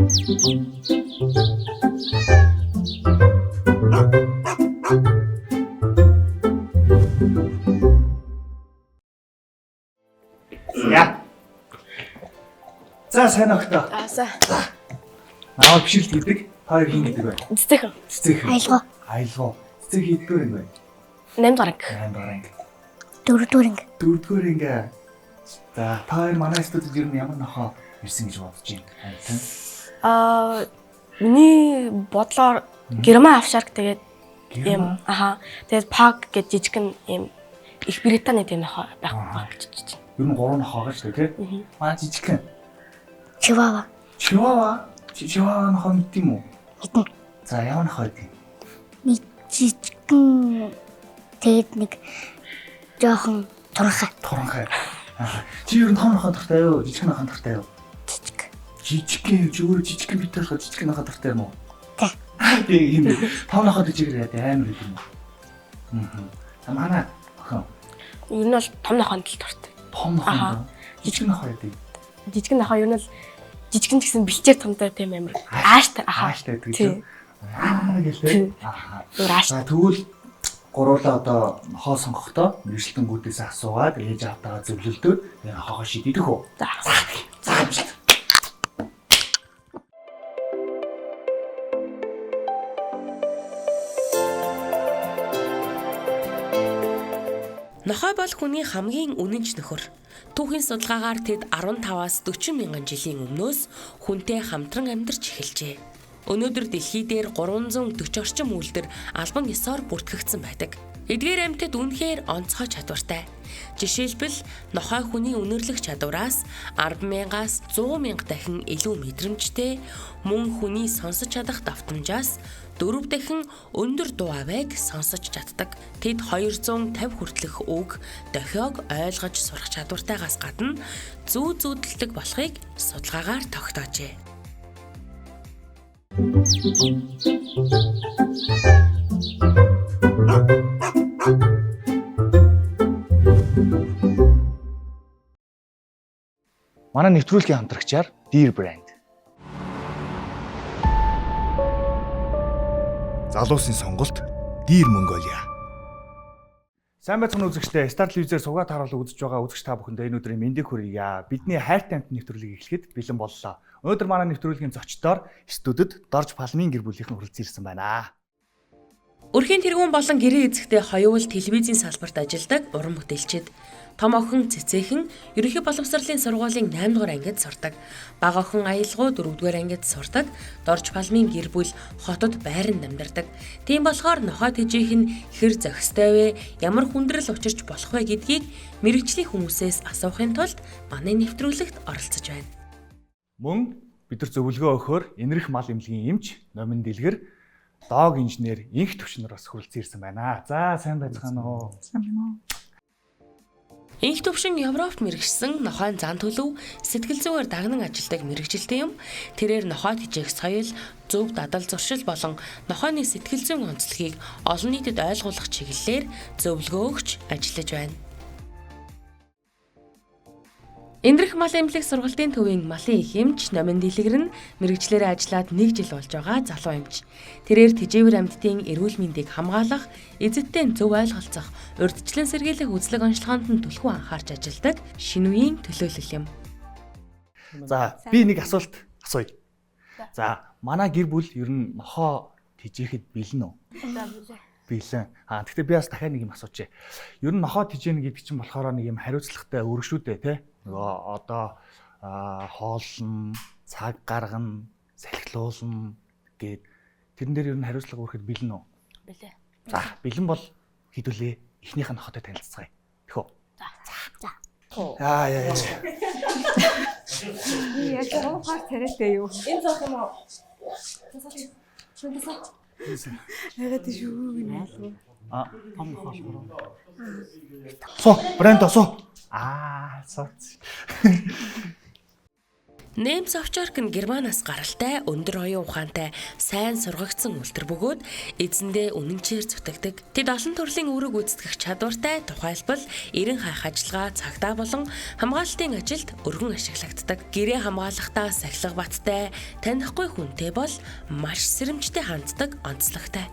Яа. За сайн огтоо. За. Наваа бишэлт хийдэг. Хоёр хин гэдэг бай. Цэцэхэн. Цэцэхэн. Аялгаа. Цэцэг хийдгээр юм бай. 8 дугаар анги. 8 дугаар анги. 4-р анги. 4-р анги. За хоёр манай студид ер нь ямар нохоо ирсэн гэж бодож байна. Миний бодлоор Герман авшарк тэгээд Герман? Тэгээд Паг гэж жижигхэн юм Их Британид юм нохоо байх гэж бодож байна. Ер нь 3 нохоо гэж тий. Манай жижигхэн. Чивава. Чивава нохоо мэт юм уу? Мэднэ. За ямар нохоо гэдэг? Нэг жижигхэн тэгээд нэг жоохон туранхай. Туранхай. Чи ер нь том нохоо дуртай юу? Жижигхэн нохоо дуртай юу? Жижиг. Жижигхэн чи өөрөө жижигхэн бит болохоор жижигхэн нохоо дуртай юм уу? Тий. Тийм. Том нохоо жижигэр яа амар гэдэг юм. За манай охин. Ер нь бол том нохоонд л дуртай. Том нохоо. Жижигхэн нохоо яа дээ. Жижигхэн нохоо ер нь л жижигхэн ч гэсэн бэлчээр томтой тийм амар. Ааштай. Ааштай гэдэг чинь. Гэлээ. Ааштай. За тэгвэл гуруулаа одоо нохоо сонгохдоо мэржлэнгүүдээс асуугаад ээж автагаа зөвлөлдөө энэ нохоогоо шийдэх үү? За. За. Нохой бол хүний хамгийн үнэнч нөхөр. Түүхийн судалгаагаар тэд 15-аас 40 мянган жилийн өмнөөс хүнтэй хамтран амьдарч эхэлжээ. Өнөөдөр дэлхий дээр 340 орчим үйлдвэр албан ёсоор бүртгэгдсэн байдаг. Эдгээр амьтад үнэхээр онцгой чадвартай. Жишээлбэл нохой хүний үнэрлэх чадвараас 10,000-аас 100,000 дахин илүү мэдрэмжтэй, мөн хүний сонсож чадах давтамжаас 4 дахин өндөр дуу авайг сонсож чаддаг. Тэд 250 хүртэлх үг, дохиог ойлгож сурах чадвартайгаас гадна зүү зүүдэлдэг болохыг судалгаагаар тогтоожээ. Манай нэвтрүүлгийн хамтрагчаар Dear Brand. Залуусын сонголт Dear Mongolia. Сайн байцгаана үзэгчдээ. Star телевизээр сугаад харуулга үзэж байгаа үзэгч та бүхэндээ энэ өдрийн мэндийг хүргье. Бидний хайртай амт нэвтрүүлгийг эхлэхэд бэлэн боллоо. Өнөөдөр манай нэвтрүүлгийн зочдоор студид Дорж Палмын гэр бүлийнхэн хүрэлцэн ирсэн байна. Өрхийн тэргүүн болон гэрээ эзэгтэй хоёул телевизийн салбарт ажилладаг уран бүтээлчид. Том охин Цэцэхэн ерөнхий боловсролын сургуулийн 8 дугаар ангид сурдаг. Бага охин Аялгуу 4 дугаар ангид сурдаг. Дорж Палмын гэр бүл хотод байранд амьдардаг. Тийм болохоор нохой тэжээх нь хэр зохистой вэ? Ямар хүндрэл учирч болох вэ гэдгийг мэрэгжлийн хүмүүсээс асуухын тулд манай нэвтрүүлэгт оролцож байна. Мөн бид нар зөвлөгөө өгөхөөр энэрх мал эмнэлгийн эмч, номин дэлгэр, дог инженер, инх төвчнөр бас хүрэлцэн ирсэн байна. За сайн байцгаана уу? Сайн байна уу? Инх төвшин Европт мэрэгчсэн нохойн зан төлөв сэтгэл зүйгээр дагнан ажилдаг мэрэгжилтэй юм. Тэрээр нохой тэжээх соёл, зөв дадал зуршил болон нохойны сэтгэл зүйн онцлогийг олон нийтэд ойлгуулах чиглэлээр зөвлөгөө өгч ажиллаж байна. Энэрх мал эмнэлэг сургалтын төвийн малын их эмч Номин Дэлгэр нь мэрэгчлэрээ ажиллаад 1 жил болж байгаа залуу эмч. Тэрээр тэжээвэр амьтдын эрүүл мэндийг хамгаалах, эзэдтэй зөв ойлголцох, урьдчилан сэргийлэх үзлэг онцлогоонд нь түлхүү анхаарч ажилладаг шинэ үеийн төлөөлөл юм. За би нэг асуулт асууя. За манай гэр бүл ер нь нохоо тэжээхэд бэлэн үү? Бэлэн. Гэхдээ би бас дахиад нэг юм асуучих. Ер нь нохоо тэжээнэ гэдэг чинь болохоор нэг юм хариуцлагатай үүрэг шүү дээ, тий? Нөгөө одоо хоолн, цаг гаргана, салхилуулна гэд тэрэн дээр ер нь хариуцлага өрөхөд бэлэн үү? Бэлээ. За бэлэн бол хэдүүлээ эхнийх нь нохотой танилцгаая. Тэхүү. За. Яа. Яг уухаар царайтай юу? Энэ зоох юм уу? Ягаад шүү гинэ. Том нохоо. Суу, брэнд суу. Сууц. Нэмс овчарк нь Германаас гаралтай, өндөр оюун ухаантай, сайн сургагдсан үлдэр бөгөөд эзэндээ үнэнчээр зүтгэдэг. Тэд олон төрлийн үүрэг гүйцэтгэх чадвартай, тухайлбал эрен хаах ажиллагаа, цагдаа болон хамгаалалтын ажилд өргөн ашиглагддаг. Гэрээ хамгаалахдаа сахилга баттай, танихгүй хүнтэй бол маш сэрэмжтэй ханддаг онцлогтой.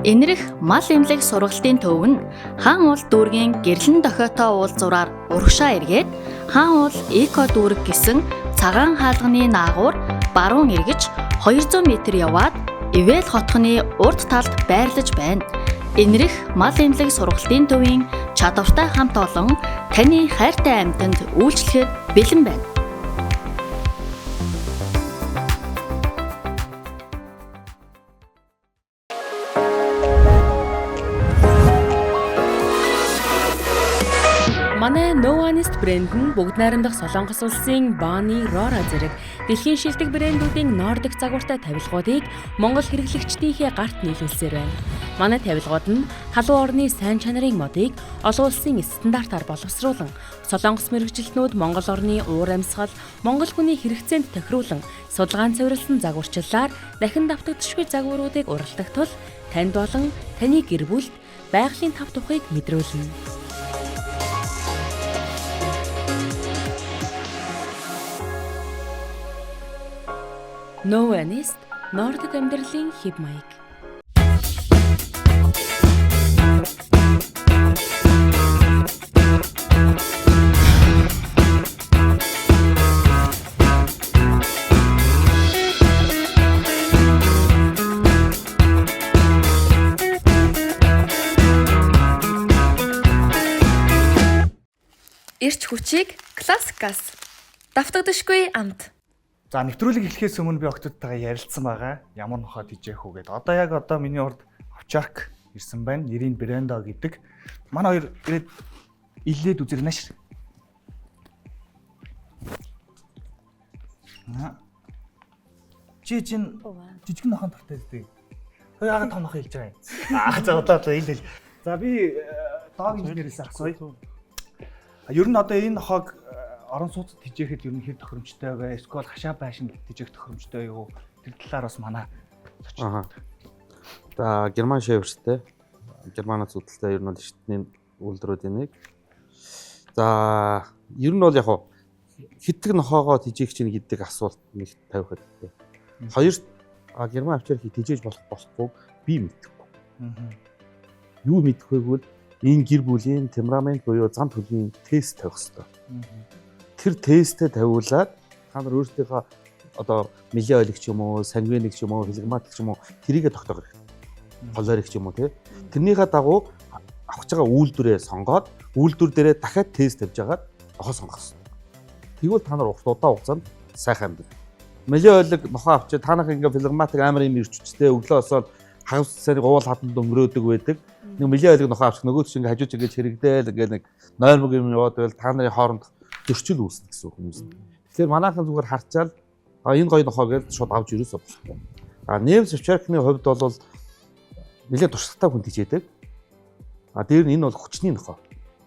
Энэрх мал эмнэлэг сургалтын төв нь хаан уул дүүргийн гэрлэн дохиотоо уул зураар урагшаа эргээд хаан уул эко дүүрэг гэсэн цагаан хаалганы наагур баруун эргэж 200 м яваад Ивэл хотхны урд талд байрлаж байна. Энэрх мал эмнэлэг сургалтын төвийн чадвартай хамт олон таны хайртай амьтанд үйлчлэхэд бэлэн байна. Манай No Honest брэнд нь бүгд найрамдах Солонгос улсын Bonnie Rora зэрэг дэлхийн шилдэг брэндүүдийн Nordic загвартай тавилгуудыг Монгол хэрэглэгчдийнхээ гарт нийлүүлсээр байна. Манай тавилгууд нь халуун орны сайн чанарын модыг олон улсын стандартаар боловсруулан, Солонгос мэргэжилтнүүд Монгол орны уур амьсгал, Монгол хүний хэрэгцээнд тохируулан судалгаан цэвэрлсэн загварчлалаар дахин давтагдшгүй загваруудыг уралдах тул танд болон таны гэр бүлд байгалийн тав тухыг мэдрүүлнэ. No Honest Nordic амьдралын хэв маяг. Ирч хүчийг классикаас давтагдшгүй амт. За нэвтрүүлэг эхлэхээс өмнө би октодтойгоо ярилцсан байгаа. Ямар нохоод хийжээх үү гэдэг. Одоо миний урд овчарк ирсэн байна. Нэрийн Брендо гэдэг. Манай хоёр ирээд илээд үзэрнэ ш. Чи чин жижиг нохоо тавтай дээ. Хөөе аага том нохоо хэлж байгаа юм. За одоо ил. За би дог инженерээс асууя. Ер нь одоо энэ нохоог орон сууцад хижээхэд ер нь хэр тохиромжтой вэ? Эсвэл хашаа байшин хижээх тохиромжтой юу? Тэр талаар бас манай Аа. За Герман шефертэй. Германаас үүдэлтэй ер нь бол шитний үйлдвэрүүдийн нэг. За ер нь бол яг хитэг нохоогоо хижээх чинь гэдэг асуулт нэг тавих хэрэгтэй. Хоёрт Герман авчаар хижээж болохгүй би мэдэхгүй. Юу мэдэх вэ гэвэл энэ гэр бүлийн темперамент буюу зам төлөвийн тест тавих хэрэгтэй. Тэр тесттэй тавиулаад та нар өөрсдийнхөө одоо мелиолог ч юм уу, сангвиник ч юм уу, флегматик ч юм уу тэрийгэ тогтоох хэрэгтэй. Холерик ч юм уу тий. Тэрнийхээ дагуу авах байгаа үйлдвэрээ сонгоод үйлдвэр дээрээ дахиад тест тавьж агаад нохоо сонгох хэрэгтэй. Тэгвэл та нар удаан хугацаанд сайхан амьд. Мелиолог нохоо авчиж та нарыг ингээ флегматик амар юм ирч үчтэй өглөө осоод хагас цайны гуул хатанд өнгөрөөдөг байдаг. Нэг мелиолог нохоо авчих нөгөөд чинь ингээ хажууж ингээ хэрэгдээл ингээ нэг нойрмог юм яваад байвал та нарын хооронд зөрчил үүснэ гэсэн үг хүмүүс. Тэгэхээр манайхан зүгээр харчаал энэ гоё нохоо гэж шууд авч ирээсэй болохгүй. Нэмс овчаркны хувьд бол нэлээд туршлагатай хүн хичээдэг. Дээр нь энэ бол хүчний нохоо.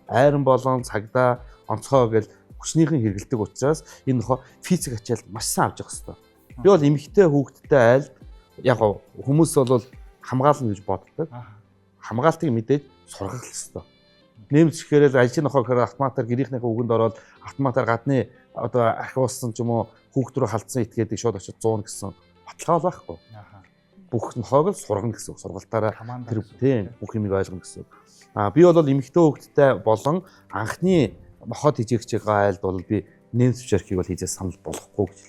Айран болон цагдаа, онцгой гэж хүчнийхэн хэрэгэлдэг учраас энэ нохоо физик ачаалт маш сайн авч явах хэрэгтэй. Би бол эмэгтэй хүүхэдтэй айл яг хүмүүс бол хамгаална гэж боддог. Хамгаалтыг мэдээж сургах хэрэгтэй. Нэмж ихээр ажлын нохоо гэхээр автоматар гэрийнхнийхээ үгэнд ороод автоматар гадны одоо архиуссан ч юм уу хүүхд рүү халдсан этгээдэг шууд очиж 100 гэсэн баталгаа байхгүй. Бүх нохоог л сургана гэсэн үг. Сургалтаараа тэр тийм бүх юмыг ойлгоно гэсэн үг. Би бол эмэгтэй хүүхэдтэй болон анхны нохоод хижээгч байгаа айлд бол би нэмс овчаркийг бол хийжээс санал болохгүй гэж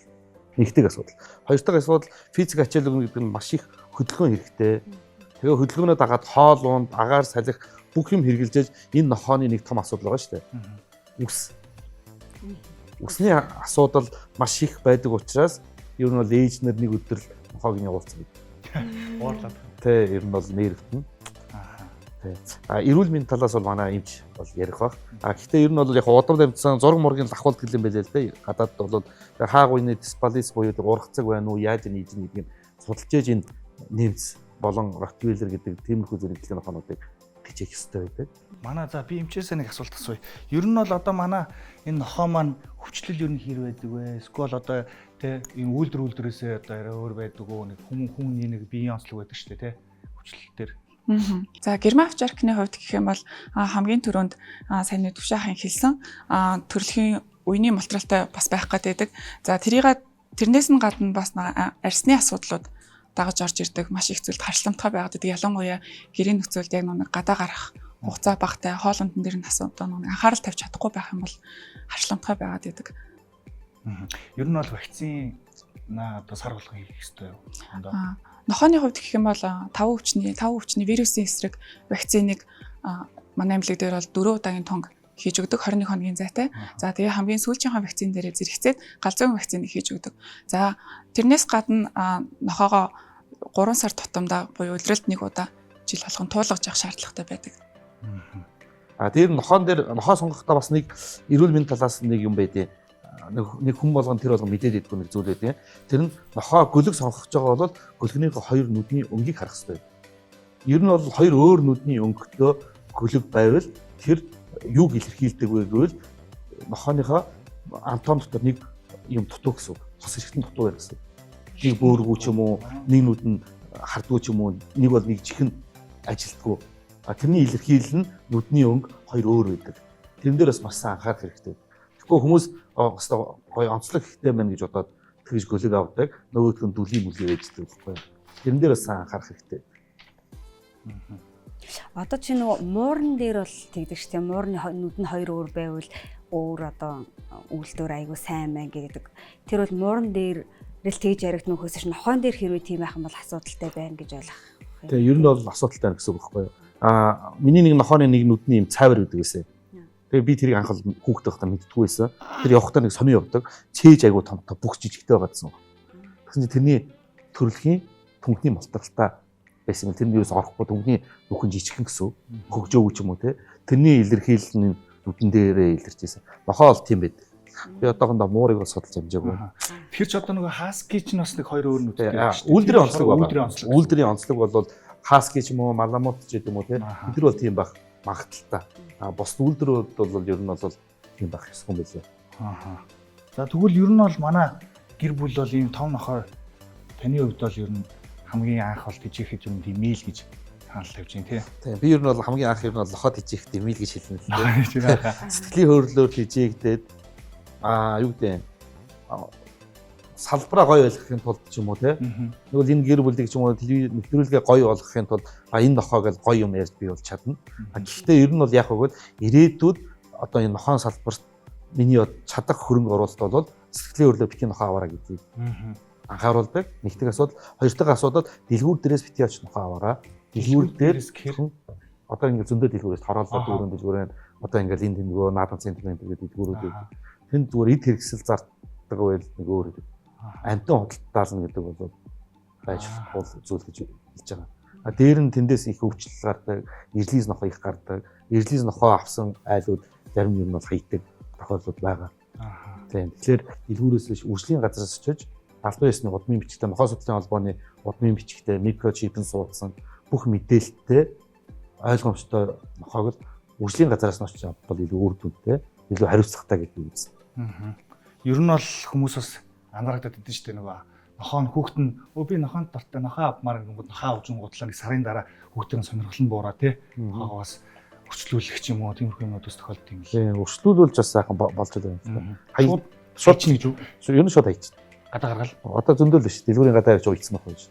нэгдэг асуудал. Хоёр дахь асуудал физик ачаалал гэдэг нь маш их хөдөлгөөн хэрэгтэй. Тэгээ хөдөлгөөнөө дагаад хоол унд агаар салхи бүх юм хэрглэж энэ нохооны нэг том асуудал байгаа шүү дээ. Үсний асуудал маш их байдаг учраас ер нь бол ээжнэр нэг өдөр нохоог нь явуулсан гэдэг. Уурлаад. Тэ ер нь бол нэрвтэн. Эрүүл мэндийн талаас бол манай эмч бол ярих баг. Гэхдээ ер нь бол яг удам дамжсан зураг мургийн лахуулт гэлэн байлээ л дээ. Гадаад бол хаагуйны дисбалис буюу ургацэг байна уу, яаж нээж гэдгийг судалж ээж энэ нэмц болон ротвейлер гэдэг тиймэрхүү зэрэглэлийн нохоонуудыг хичээх хэрэгтэй байдаг. Манай за би эмчээсээ нэг асуулт асууя. Ер нь бол одоо манай энэ нохоо маань хөвчлөл ер нь хэр байдаг вэ? Эсвэл одоо тэ энэ үйлдвэрээсээ одоо өөр байдаг уу? Нэг хүмүүний нэг биеийн онцлог байдаг шүү дээ, тэ? Хөвчлөл дээр. За герман овчаркны хувьд гэх юм бол хамгийн түрүүнд сайн төвшаахан хэлсэн төрөлхийн үеийн малтралтай бас байх гэдэг. За тэрнээс нь гадна бас арсны асуудлууд дагаж орж ирдэг. Маш их зүйлд харшламтгай байгаад байдаг. Ялангуяа гэрийн нөхцөлд яг нэг гадаа гарах хугацаа багтай хоолундын дээр нь асуудал нэг анхаарал тавьж чадахгүй байх юм бол харшламтгай байгаад байдаг. Ер нь бол вакцин одоо сар болгон хийх хэрэгтэй юу? Нохооны хувьд гэх юм бол 5 өвчний вирусын эсрэг вакциныг манай эмнэлэг дээр бол 4 удаагийн тунг хийж өгдөг 21 хоногийн зайтай. За тэгээ хамгийн сүүлчийн вакцин дээрээ зэрэгцээд галзуугийн вакциныг хийж өгдөг. За тэрнээс гадна нохоогоо 3 сар тутамдаа буюу улиралд 1 удаа жил болгон туулгаж явах шаардлагатай байдаг. Тэр нохоо сонгохдоо бас нэг эрүүл мэндийн талаас нэг юм байдیں۔ Нэг хүн болгон тэр болгон мэдээд идэх нэг зүйл байдیں۔ Тэр нь нохоо гөлөг сонгох гэж байгаа бол гөлгөний хоёр нүдний өнгийг харах хэрэгтэй. Ер нь бол хоёр өөр нүдний өнгөтэй гөлөг байвал тэр юуг илэрхийлдэг вэ гэвэл нохооныхоо антон дотор нэг юм дутуу гэсэн. Хос эрэхтэн дутуу байх гэсэн. Нэг бөөргүү ч юм уу, нэг нүд нь хардгуу ч юм уу, нэг бол нэг чихэн ажилтгүй. Тэрний илэрхийлэл нь нүдний өнгө хоёр өөр байдаг. Тэрэн дээр бас маш сайн анхаарах хэрэгтэй. Тэгэхгүй хүмүүс гоё онцлог хэрэгтэй байна гэж бодоод тэгж гөлөг авдаг. Нөгөөх нь дүлийн мүлгээ ээждэг байхгүй. Тэрэн дээр бас сайн анхаарах хэрэгтэй. Одоо чи нөгөө муурн дээр бол тэгдэг шүү дээ. Муурны нүд нь хоёр өөр байвал өөр одоо үйлдвэр айгуу сайн мэн гэдэг. Тэр бол муурн дээр л тэгж яригдсан нөхөөс чинь нохоон дээр хэрвээ тийм байх юм бол асуудалтай байна гэж ойлгох. Тэгээ ер нь бол асуудалтай байна гэсэн үг байхгүй юу? Миний нэг нохооны нэг нүдний юм цайвар гэдэг байсан. Тэгээ би тэрийг анх хүүхдээ байхдаа мэддэггүй байсан. Тэр явахдаа нэг сонин явдаг. Цээж айгуу томтой бүх жижигтэй байгаадсан. Тэгсэн чинь тэрний төрөлхийн түнхний малтгалтай байсан. Тэрний юус орохгүй түнхний нүхэн жижигхэн гэсэн. Хөгжөөгүй ч юм уу те. Тэрний илэрхийлэл нь нүдэн дээрээ илэрч байсан. Нохоо бол тийм байдаг. Би одоохондоо муурыг бас судалж амжаагүй. Тэр ч одоо нөгөө хаски ч бас нэг хоёр өөр нүдтэй байна шүү дээ. Үйлдвэрийн онцлог байна. Үйлдвэрийн онцлог бол хаски ч юм уу, маламут ч гэдэг юм уу те. Бид нар бол тийм байх магадaltaй. Бос үйлдвэрүүд бол ер нь бол тийм байх ёсгүй юм билээ. За тэгвэл ер нь бол манай гэр бүл бол ийм том нохой таны хувьд бол ер нь хамгийн анх бол тижээхэд юм димэйл гэж хаалт тавьж байна тий. Тийм би ер нь бол хамгийн анх ер нь бол нохой тижээх димэйл гэж хэлнэ л дээ. Сэтгэлийн хөдлөлөөр тижээгдээд юу гэдэг салбараа гоё ойлгохын тулд ч юм уу те. Тэгвэл энэ гэр бүлийг ч юм уу нэвтрүүлгээ гоё болгохын тулд энэ нохоо гэж гоё юм ярьж бий бол чадна. Гэхдээ ер нь бол яг хөөд ирээдүйд одоо энэ нохоон салбарт миний чадах хөрөнгө оруулалт бол сэтгэлийн хөдлөлөө битгий нохоо аваараа гэдгийг анхааруулдаг. Нэгтгэх асуудал, хоёр дахь асуудал дэлгүүр дээрээс битгий авч нохоо аваараа. Дэлгүүр дээр одоо ингэ зөндөө дэлгүүрээс хорооллоо дүүрэн дэлгүүрэн одоо ингээл энэ тэмдгөө наадам центр гэдэг дэлгүүрүүд. Тэнд зүгээр эд хэрэгсэл зардаг байл нэг өөр гэдэг. Амтан худалдаална гэдэг бол байж бол зүйл гэж хэлж байгаа. Дээр нь тэндээс их өвчлөл гардаг, ирлиз нохоо их гардаг. Ирлиз нохоо авсан айлууд зарим юм бол хайдаг тохиолдлууд байгаа. Тийм. Тэгэхээр дэлгүүрээс биш үржлийн газраас очиж албан ёсны удмын бичгтэй нохоо судлалын холбооны удмын бичгтэй микрочипэн суудсан бүх мэдээлэлтэй ойлгомжтой нохоог үржлийн газраас нь очиж авбал илүү үр дүнтэй, илүү хариуцлагатай гэдэг үг үзсэн. Ер нь бол хүмүүс бас анзаардаг гэдэг шүү дээ нөгөө нохоо хүүхэд нь би нохоонд дуртай нохоо авмаар гингүүд нохоо авж гутлаа нэг сарын дараа хүүхдийн сонирхол нь буураа тий. Нохоогоос өрчлүүлэх ч юм уу тиймэрхүү юмуд бас тохиолддог юм л. Тийм өрчлүүлвэл ч бас сайхан болж байгаа юм. Хаяа шууд чинь гэж үү? Ер нь шууд хайч. Гадаа гаргал. Одоо зөндөл биш. Дэлгүүрийн гадаа явж уйлцсан байх байж.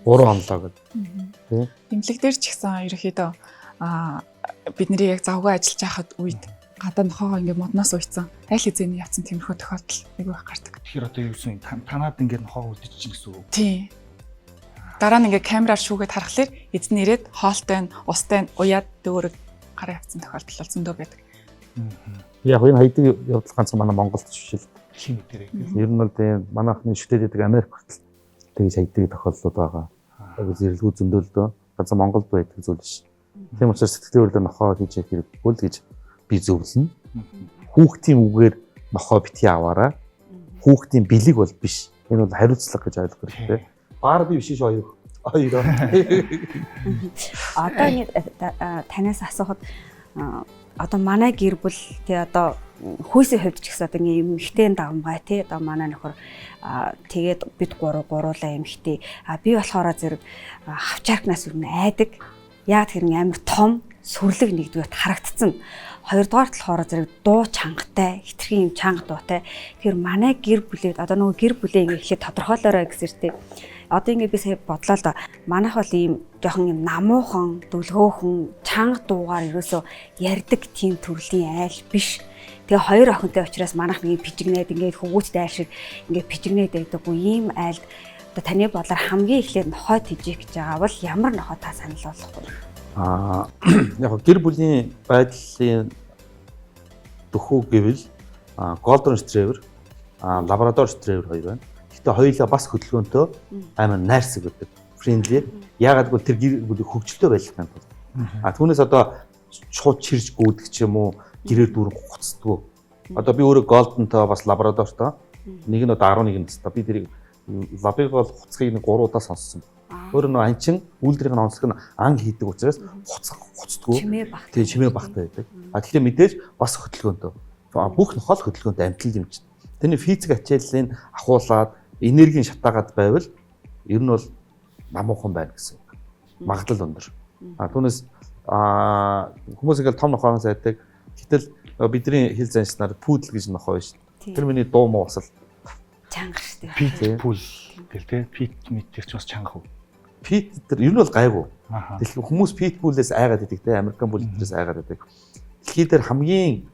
3 хонлоо гэдэг. Тийм. Эмнэлэг дээр ч гэсэн ерөөхдөө бид нарыг яг завгүй ажиллаж байхад үед гадаа нохоогоо ингээд модноос уйцсан. Аль хэзээний явцсан тиймэрхүү тохиолдол айгүй их гардаг. Тэгэхээр одоо юу гэсэн танаад ингээд нохоогоо үлдчихэж гэсэн үг. Тийм. Дараа нь ингээд камераар шүүгээд харахаар эзэн ирээд хоолтой нь устай нь уяад дөөрөг гараа явцсан тохиолдол бол зөндөө байдаг. Яг энэ хайдаг явдал ганцхан манай Монголд шишил. Хин дээр. Ер нь бол тийм манайхны шүтээд байдаг Америк хүртэл тэгж хайдаг тохиолдлууд байгаа. Яг зэрлэгүү зөндөлдөө ганцхан Монголд байдаг зүйл биш. Тийм учраас сэтгэлийн хөдлөлөөр нохоо хийж хэрэггүй л гэж би зөвлөнө. Хүүхдийн үгээр нохоо битгий аваараа. Хүүхдийн бэлэг бол биш. Энэ бол хариуцлага гэж ойлгох хэрэгтэй. Баар би биш хоёр Хоёроо. Одоо нэг танаас асуухад одоо манай гэр бүл тий одоо хүйсийн хувьд ч гэсэн одоо ийм эмхтэй давмгай тий одоо манай нөхөр тэгээд бид гуруулаа эмхтэй би болохоор зэрэг хавчааркнаас юу айдаг яг тэр амар том сүрлэг нэгдүгээр харагдсан. Хоёрдугаар болохоор зэрэг дуу чангатай, хитрхийн юм чанга дуутай. Тэгэхээр манай гэр бүлээд одоо нөгөө гэр бүлээ ингээ ихэд тодорхойлоорой гэсэртэй. Одоо ингээ би сая бодлоо л да. Манайх бол ийм жоохон юм намуухан, дүлгөөхөн, чанга дуугаар ерөөсөө ярьдаг тийм төрлийн айл биш. Тэгээ хоёр охинтой учраас манайх нэг пижигнээд ингээ хөвгүүцтэй айл шиг ингээ пижигнээд байдаггүй ийм айлд одоо таны бодлоор хамгийн эхлээд нохой тижих гэж байгаа бол ямар нохой та санал болгохгүй. Яг гэр бүлийн байдлын дөхөө гэвэл Golden Retriever, Labrador Retriever хоёр байна. Гэтэ хоёулаа бас хөдөлгөөнтэй амар найрсаг гэдэг. Friendly. Яагаад гэвэл тэр гэр бүлийн хөгжилтэй байх юм бол. Түүнээс одоо шууд чирж гүйдэг ч юм уу гэрээр дүүрэн хуцдаггүй. Одоо би өөрөө Golden-тай бас Labrador-тай. Нэг нь одоо 11 настай. Би тэрийг лабыг бол хуцгийг нэг 3 удаа сонссон. Өөр нь анчин үйлдвэрийн онцлог нь ан хийдэг учраас хуцдаггүй. Тэгээ чимээ багтай байдаг. Тэгэхээр мэдээж бас хөдөлгөөнтэй. Бүх нохол хөдөлгөөнтэй амтлал юм чинь. Тэний физик ачааллыг ахуулаад энергийн шатаагаад байвал ер нь бол намуухан байна гэсэн. Магадлал өндөр. Түүнээс хүмүүс ингээл том нохоон сайдаг. Гэтэл бидний хил заншнаар пүүдл гэж нохоо шүү. Тэр миний дуу муу бас л чанга штэ. Питбул гэл тэ пит митэр ч бас чанга хөө. Пит тэр ер нь бол гайгүй. Дэлхийн хүмүүс питбулээс айгаад идэг те Американ бүлдэрээс айгаад идэг. Дэлхийд дээр хамгийн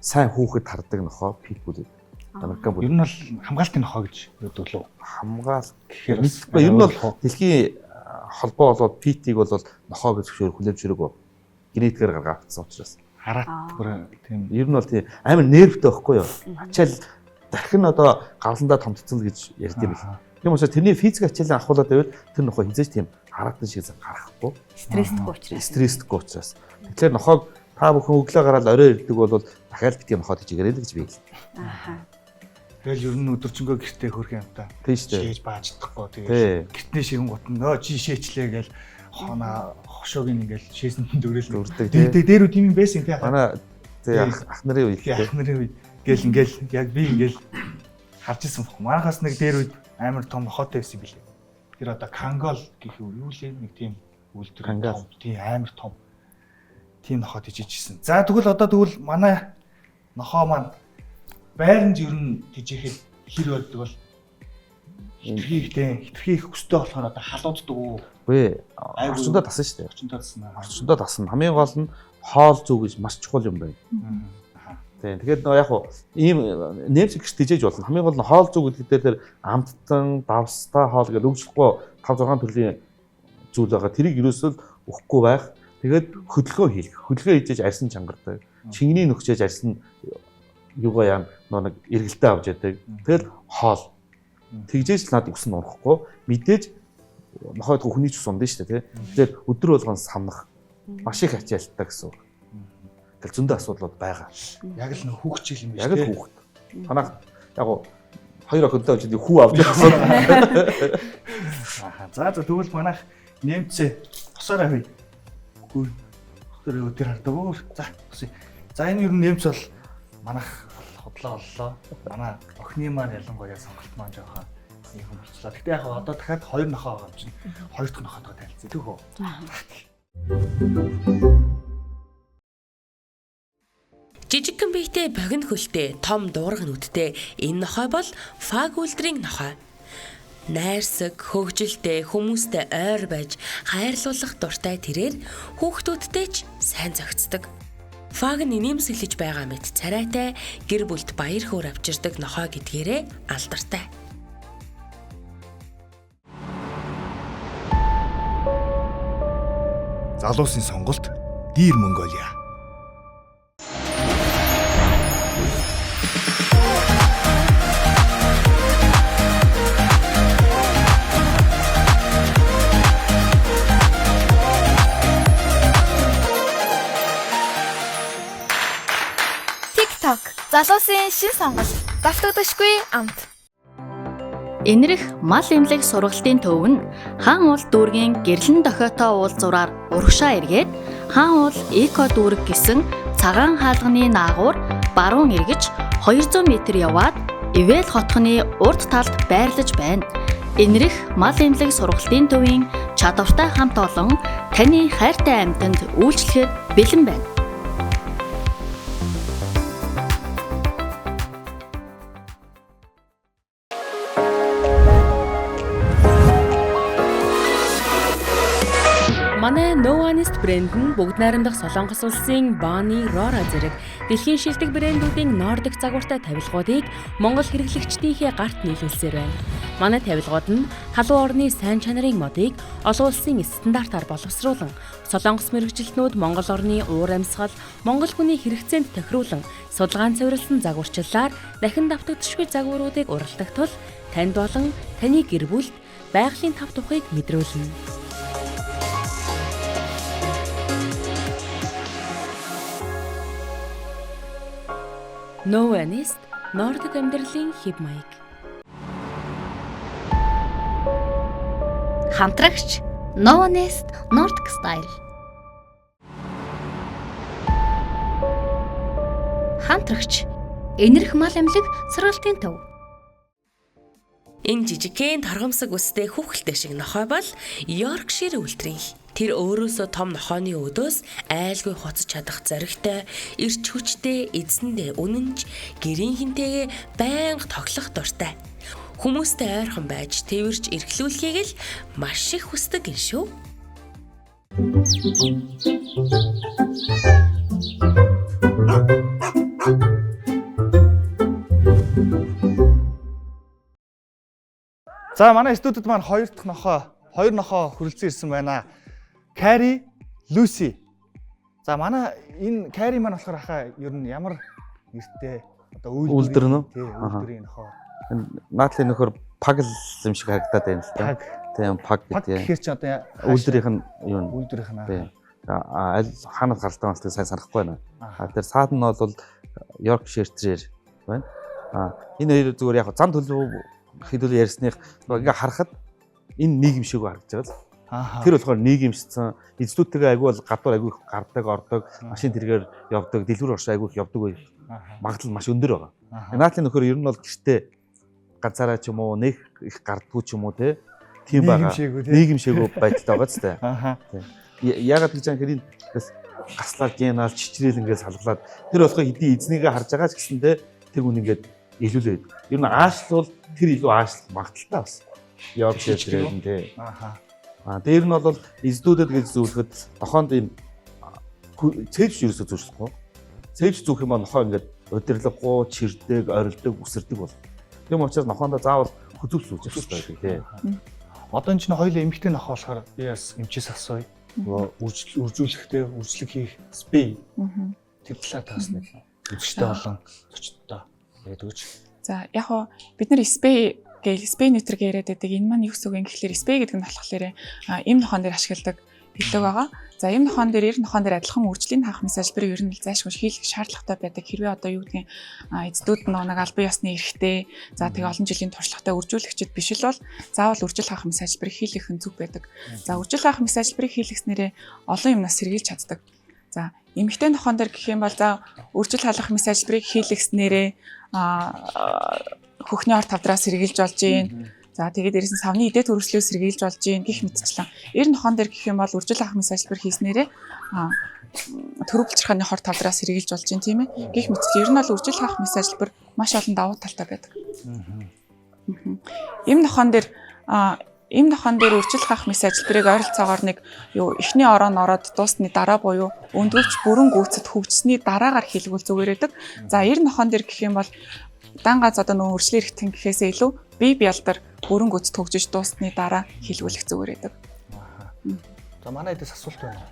сайн хүүхэд хардаг нохоо питбул. Американ бүл. Ер нь бол хамгаалтын нохоо гэж яддаг лөө. Хамгаалт гэхээр ер нь бол дэлхийн холбоо болоод питийг бол нохоо гэж хүлээмжшэрэг генетикээр гаргаагдсан учраас. Хараат бүр тийм ер нь бол тийм амар нервтэй байхгүй юу? Ачаал дахин одоо гавландаа томтцсон гэж ярьд юм байна. Тийм учраас тэрний физик ачааллыг ахуулаад байвал тэр нохоо хизээч тийм хараатан шиг гарахгүй. Стресстгүй учраас. Тэгэхээр нохоог та бүхэн өглөө гараад орой ирдэг бол дахиад битгий нохоо тийжээрэй л гэж би хэлсэн. Тэгэл ер нь өдөржингөө гэртээ хөрх юм та. Тийм шүү дээ. Шээж бааждахгүй тэгээд гэртний ширэн гут нь шээчлээ гээл хооноо хошоог ингээл шээсэнд дөрөөл үрдэг. Дээр үе тийм юм байсан тий. Манай тий ах нарын үед ах нарын үед гээл ингээл яг би ингээл харж ирсэн бохоо. Манахаас нэг дээр үед амар том нохоотой байсан билээ. Тэр одоо кангол гэх юу лээ нэг тийм үйлдвэр тийм амар том тийм нохоо тижижсэн. За тэгвэл одоо манай нохоо маань байранд ер нь тижихэд хэр болдог бол хитрхи их өстэй болохоор одоо халууддаг уу? Үгүй орчиндөө тасан шүү дээ. Орчиндөө тасан. Хамгийн гол нь хоол зүү гэж маш чухал юм байна. Тийм. Тэгэхээр яг хуу ийм нэмс гэрч тижээж болно. Хамгийн гол нь хоол зүү гэдэг дээр амттан, давстай хоол гэж өгчлөхгүй 5-6 төрлийн зүйл байгаа. Тэрийг ерөөсөө өгөхгүй байх. Тэгээд хөдөлгөөн хийх. Хөдөлгөөн хийж арьсан чангардаг. Чингний нөхчээж арьсан юугаа яа нэг эргэлтээ авч яадаг. Тэгэл хоол. Тэгжээж л над өснө урахгүй. Мэдээж нохойд хүний ч ус ундаа шүү дээ. Тэгэхээр өдөр болгон самнах маш их ачаалттай гэсэн үг. Тэгэл зөндөө асуудлууд байгаа. Яг л хүүхчил юм байна шүү дээ. Яг л хүүхд. Танах яг хоёр охинтой очиж хүү авч явсан. За тэгвэл манайх нэмцээ босоорой хий. Үгүй. Өдөр хардаг уу? За энэ юу нэмц бол манайх хотлоо боллоо. Манай охины маань ялангуяа сонголт маань жоохон юм болчихлоо. Гэтэ яг одоо дахиад хоёр нохоо байгаа юм чинь хоёр дахь нохоотойгоо танилцъя түүх үү? Жижигхэн биетэй богино хөлтэй, том дуурга нүдтэй энэ нохой бол фаг үлдрийн нохой. Найрсаг, хөгжилтэй, хүмүүстэй ойр байж хайрлуулах дуртай тэрээр хүүхдүүдтэй ч сайн зохицдог. Фаг нь нэмсэглэж байгаа мэт царайтай, гэр бүлд баяр хөөр авчирдаг нохой гэдгээрээ алдартай. Залуусын сонголт Deer Mongolia. TikTok залуусын шин сонголт давтагдашгүй амт. Энэрх мал эмнэлэг сургалтын төв нь хаан уул дүүргийн гэрлэн дохиотоо уулзуураар урагшаа эргээд хаан уул эко дүүрэг гэсэн цагаан хаалганы наагур баруун эргэж 200 м яваад Ивэл хотхны урд талд байрлаж байна. Энэрх мал эмнэлэг сургалтын төвийн чадвартай хамт олон таны хайртай амьтанд үйлчлэхэд бэлэн байна. Манай No Honest брэнд нь бүгд найрамдах Солонгос улсын Bonnie Rora зэрэг дэлхийн шилдэг брэндүүдийн Nordic загвартай тавилгуудыг Монгол хэрэглэгчдийнхээ гарт нийлүүлсээр байна. Манай тавилгууд нь халуун орны сайн чанарын модыг олон улсын стандартаар боловсруулан, Солонгос мэргэжилтнүүд Монгол орны уур амьсгал, Монгол хүний хэрэгцээнд тохируулан, судалгаан цэвэрлсэн загварчлалаар дахин давтагдшгүй загваруудыг уралдах тул танд болон таны гэр бүлд байгалийн тав тухыг мэдрүүлнэ. No Honest Nordic амьдралын хэв маяг. Хамтрагч No Honest Nordic Style. Хамтрагч энэрх мал эмнэлэг сургалтын төв. Энэ жижигхэн торгомсог үстэй хүүхэлтэй шиг нохой бол Yorkshire үлтрийн. Тэр өөрөөсөө том нохооны өдөөс айлгүй хоцож чадах зоригтой, эрч хүчтэй, эзэндээ үнэнч, гэрийн хинтэйгээ байнга тоглох дуртай. Хүмүүстэй ойрхон байж тэрвэрч эрхлүүлэхийг л маш их хүсдэг юм шүү. За манай студид маань хоёр нохоо хүрэлцэн ирсэн байна. Carrie, Lucy. За манай энэ Carrie маань болохоор хаа ер нь ямар нэртэй одоо үйлдвэр нь? Тий, үйлдвэрийн нохоо. Наадлын нөхөр паг юм шиг харагдаад байна л да. Тийм паг гэдэг. Тэгэхээр чи одоо үйлдвэрийнх нь юу вэ? Үйлдвэрийнх нь. Тийм. Аль хаанаас гаралтай байна гэдгийг сайн санахгүй байна. Тэр саад нь бол Yorkshire байна. Энэ хоёр зүгээр яг зам төлөв хэдүүл ярьсных ингээ харахад энэ нийгэм шиг харагдаж байгаа л. Тэр болохоор нийгэмшсэн эзлүүдтэйгээ айгүй бол гадуур айгүй гардаг, ордог, машин тэргээр явдаг, дэлгүүр орш айгүй явдаг бай. Магадлал маш өндөр байгаа. Наадлын нөхөр ер нь бол гэртээ ганцаараа ч юм уу нэг их гардгүй ч юм уу тийм байгаа. Нийгэмшээгөө байдалтай байгаа ч тийм. Ягаад гэж анхэр энэ гаслаа генаал чичрээл ингээд салглаад тэр болохоо хэдий эзнийгээ харж байгаа ч гэсэндээ тэр хүн ингээд илүүлээд. Ер нь аашлал тэр илүү аашлах магадaltaй бас. Yorkshire тэрэн тий. Дээр нь бол эзлүүдэд гэж зөвлөхөд нохоонд ийм цэвж ерөөсөө зуршлахгүй. Цэвж зүүх юм бол нохоо ингээд удирдлаггүй, чирдэг, орилдог, үсэрдэг бол. Тийм учраас нохоондоо заавал хөзөв сүүж явах хэрэгтэй тий. Одоо энэ чинь хоёулаа эмэгтэй нохоо болохоор би бас эмчээс асууя. Үржүүлэхдээ үржлэг хийх спей. Тэр талаар таас нэг үзэгчтэй болон зочдтой яриад өгч. За яг хоо бид нар спей спей нөтрг яриад байдаг. Энэ маань юу гэсэн үг юм гэхэлэр спей гэдэг нь болохоор эм нохоон дээр ашигладаг билэг байгаа. За эм нохоон дээр 90 нохоон дээр адилхан үржлийн хаах мессежбэрийг ер нь зайлшгүй хийх шаардлагатай байдаг. Хэрвээ одоо юу гэдгийг эцдүүд нэг албан ёсны эрхтэй за тэгээ олон жилийн туршлагатай үржүүлэгчд биш л бол заавал үржил хаах мессежбэрийг хийх нь зүг байдаг. За үржил хаах мессежбэрийг хийлгэснээрээ олон юмнаас сэргийлж чаддаг. За эмэгтэй нохоон дээр гэх юм бол за үржил хаалгах мессежбэрийг хийлгэснээрээ хөхний ор тавдраа сэргийлж болж гин. За тэгээд дээрээс нь савны идэ төрөслөө сэргийлж болж гин гих мэтчлэн. 90 нохоон дээр гэх юм бол үржил хаах мессежбэр хийснээрээ төрөв булчирхааны хор тавдраа сэргийлж болж гин тийм ээ. Гих мэтчил ер нь бол үржил хаах мессежбэр маш олон давуу талтай байдаг. Эм нохоон дээр үржил хаах мессежбэрийг ойролцоогоор нэг юу эхний ороо нь ороод дуусны дараа буюу өндгөвч бүрэн гүйцэд хөгжсөний дараагаар хийлгүүл зүгээр байдаг. За 90 нохоон дээр гэх юм бол дангааз одоо нөө үржлэр ихтэн гэхээсээ илүү бие биалдар бүрэн гүйцэд хөгжиж дуусны дараа хийлгүүлэх зүгээр байдаг. За манай эдээс асуулт байна.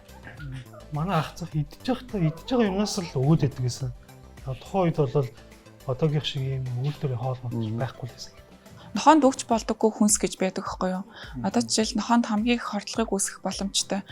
Манай ах цах идэж байгаа юмнаас л өгөөд байдаг гэсэн. Тухайн үед бол одоогийн шиг юм үйлдвэрийн хоол байхгүй л байсан. Нохоонд өгч болдоггүй хүнс гэж байдаг байхгүй юу? Одоо жишээл нохоонд хамгийн их хордлогыг үүсгэх боломжтой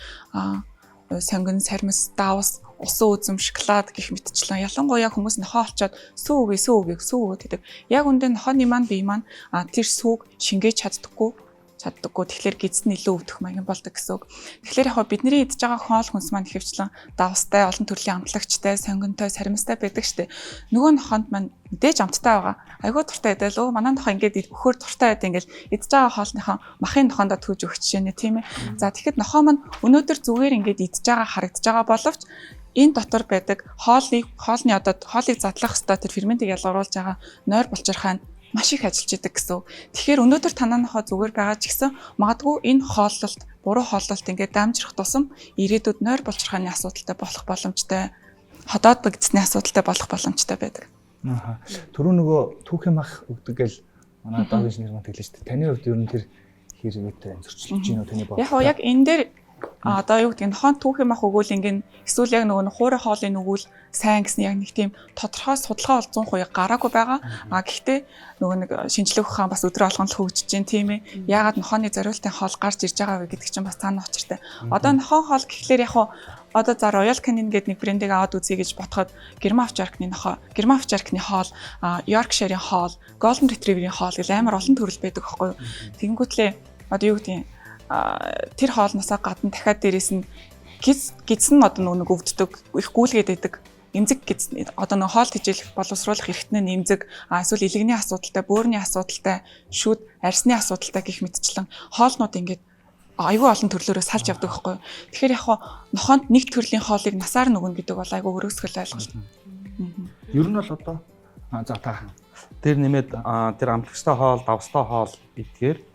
сонгон, сармис, давс, усан үзэм, шоколад гэх мэтчлэн ялангуяа хүмүүс нохоо олцоод сүү гэдэг. Яг үндэ нохооны маань бие маань тэр сүүг шингээж чаддаггүй. Тэгэхээр гидс нь илүү өвдөх маягийн болдог гэсэн үг. Тэгэхээр яг бидний идж байгаа хоол хүнс маань ихэвчлэн давстай, олон төрлийн амтлагчтай, сонгонтой, саримстай байдаг штеп. Нөгөө нохоонд маань мэдээж амттай байгаа. Айгуу дуртай байдал. Манай нохоо ингээд өгөхөр дуртай байд ингээд идж байгаа хоолныхоо махын нохоондоо төгж өгч жишээ нэ тийм ээ. За тэгэхэд нохоо маань өнөөдөр зүгээр ингээд идж байгаа харагдаж байгаа боловч энэ дотор байдаг хоолны задлах хэвээр тэр ферментийг ялгаруулж байгаа нойр булчирхай маш их ажиллаж идэг гэсэн. Тэгэхээр өнөөдөр танаа нохоо зүгээр байгаа ч гэсэн магадгүй энэ хооллолт, буруу хооллолт ингээд дамжрах тусам ирээдүйд нойр булчирхайны асуудалтай болох боломжтой, ходоод бэгдсэний асуудалтай болох боломжтой байдаг. Түрүү нөгөө түүхийн мах өгдөг гэл манай дагж нэр мань хэлж шүү дээ. Таны хувьд ер нь тэр хэрэгтэй зөрчилж гинөө таны бодлоо. Яг энэ дээр одоо юу гэдэг нь хон түүхийн мах өгвөл ингээд эсвэл яг нөгөө хуурай хоолыг өгвөл сайн гэсэн яг нэг тийм тодорхой судалгаа бол 100% гараагүй байгаа. Гэхдээ нөгөө нэг шинжлэх ухаан бас өдрө болгон л хөгжиж जैन тийм ээ. Яагаад нохооны зориултын хоол гарч ирж байгаа вэ гэдэг чинь бас цаана учиртай. Одоо нохоо хоол гэхлээр яг одоо за Royal Canin гэдэг нэг брендийг аваад үзье гэж бодоход German Awjark-ны хоол, Yorkshire-ийн хоол, Golden Retriever-ийн хоол гэл амар олон төрөл байдаг байхгүй юу. Тэгэнгүүтлээ одоо юу гэдэг тэр хоолноосоо гадна дахиад дээрээс нь гидс нь одоо нэг өвддөг, их гүйлгээд байдаг. Эмзэг гидс одоо нэг хоол тэжээлэх боловсруулах эрхтний эмзэг, эсвэл илэгний асуудалтай, бөөрийн асуудалтай, шүд, арсны асуудалтай гэх мэтчлэн хоолнууд ингээд айгүй олон төрлөөрөө салж явдаг байхгүй. Тэгэхээр яг нохоонд нэг төрлийн хоолыг насаар нөгөн гэдэг бол айгүй өрөөсгөл ойлголт. Ер нь бол одоо за та тэр нэмээд тэр амтлагчтай хоол, давстай хоол идгээр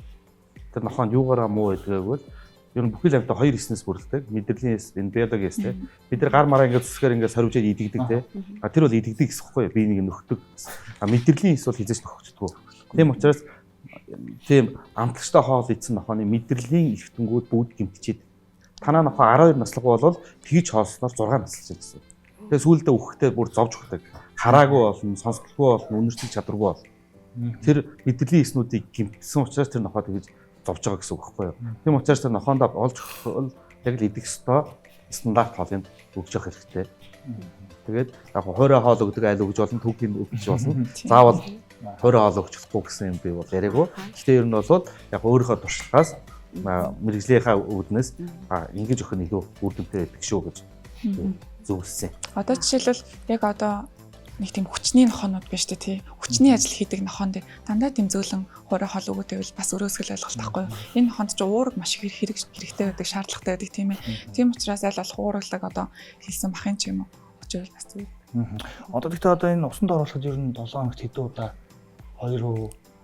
тэр нохоонд юугаараа муу байдгийг бол ер нь бүхэл амьтаа хоёр эснээс бүрддэг. Мэдрэлийн эс, энэ биологи эс те. Бид нар гар мараа ингээд зүсгээр ингээд сорвжээд идэгдэг те. Тэр бол идэгдэг эс гэхгүй би нэг нөхдөг. Мэдрэлийн эс бол хизээч нөхөждгөө. Тийм учраас тийм амтлагчтай хоол идсэн нохооны мэдрэлийн эрхтэнгүүд бүгд гэмтчихэд танаа нохоо 12 наслаг болвол тгийж хоолсноор 6 наслж гэсэн. Тэгээ сүүлдээ үхэхдээ бүр зовж өгдөг. Хараагүй болно, сонсголгүй болно, үнэрсэл чадваргүй болно. Тэр мэдрэлийн эснүүдийг гэмтсэн учраас тэр нохоо тэгж зовж байгаа гэсэн үг байхгүй юу. Тийм учраас тэр нохоондоо олж өгөх яг л идэх ёстой стандарт хоолыг өгч явах хэрэгтэй. Тэгээд яг хоорой хоол өгдөг айл өгж болно, түүхийн өгч болно. Заавал хоорой хоол өгч болохгүй гэсэн юм би бол яриаггүй. Гэхдээ ер нь бол яг өөрийнхөө туршлагаас мэрэгжлийнхаа үүднээс ингэж өгөх нь илүү үр дүнтэй байдаг шүү гэж зөвлөсөн. Одоо жишээлбэл яг одоо нэг тийм хүчний нохоонууд биш үү тий. Хүчний ажил хийдэг нохоонд дандаа тийм зөөлөн хоорой хоол өгөөтэй бол бас өрөөсгөл ойлголт байхгүй юу. Энэ нохоонд ч уураг маш их хэрэгтэй байдаг, шаардлагатай байдаг тийм ээ. Тийм учраас аль болох уураглаг одоо хэлсэн махын ч юм уу өчөөл бас тий. Одоо гэхдээ одоо энэ усанд оруулахад ер нь 7 хоногт хэдэн удаа 2